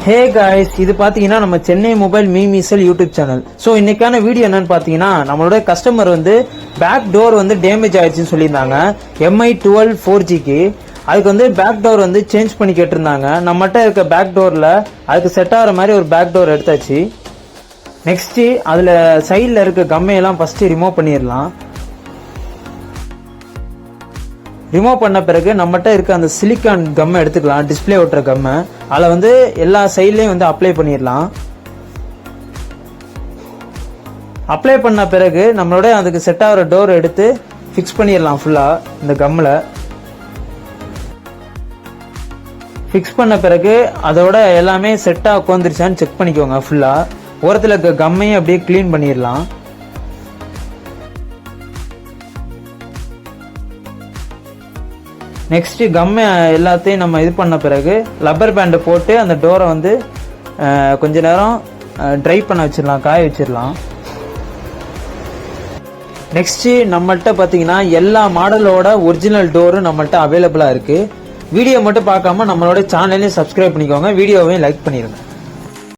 Hey guys, இது பாத்தீங்கன்னா நம்ம Chennai mobile Meemisal YouTube channel. So இன்னைக்கான வீடியோ என்னன்னு பாத்தீங்கன்னா, நம்மளோட கஸ்டமர் வந்து பேக் டோர் வந்து டேமேஜ் ஆயிடுச்சுன்னு சொல்லியிருந்தாங்க MI12 4Gக்கு. அதுக்கு வந்து பேக் டோர் வந்து சேஞ்ச் பண்ணி கேட்டிருந்தாங்க. நம்மகிட்ட இருக்க பேக் டோர்ல அதுக்கு செட் ஆகிற மாதிரி ஒரு பேக் டோர் எடுத்தாச்சு. நெக்ஸ்ட் அதுல சைட்ல இருக்க கம்மையெல்லாம் ஃபர்ஸ்ட் ரிமூவ் பண்ணிடலாம். ரிமூவ் பண்ண பிறகு நம்மகிட்ட இருக்க அந்த சிலிக்கான் கம்மை எடுத்துக்கலாம், டிஸ்பிளே ஒட்டுற கம்மை. அதில் வந்து எல்லா சைட்லையும் வந்து அப்ளை பண்ணிடலாம். அப்ளை பண்ண பிறகு நம்மளோட அதுக்கு செட் ஆகிற டோர் எடுத்து ஃபிக்ஸ் பண்ணிடலாம். ஃபுல்லாக இந்த கம்மில் ஃபிக்ஸ் பண்ண பிறகு அதோட எல்லாமே செட்டாக உட்காந்துருச்சான்னு செக் பண்ணிக்கோங்க. ஃபுல்லாக ஓரத்தில் இருக்க கம்மையும் அப்படியே க்ளீன் பண்ணிடலாம். நெக்ஸ்ட் கம்மை எல்லாத்தையும் நம்ம இது பண்ண பிறகு லப்பர் பேண்டை போட்டு அந்த டோரை வந்து கொஞ்ச நேரம் ட்ரை பண்ண வச்சிடலாம், காய வச்சிடலாம். நெக்ஸ்ட் நம்மள்கிட்ட பார்த்தீங்கன்னா எல்லா மாடலோட ஒரிஜினல் டோரும் நம்மள்கிட்ட அவைலபிளாக இருக்குது. வீடியோ மட்டும் பார்க்காம நம்மளோட சேனலையும் சப்ஸ்கிரைப் பண்ணிக்கோங்க, வீடியோவையும் லைக் பண்ணிடுங்க.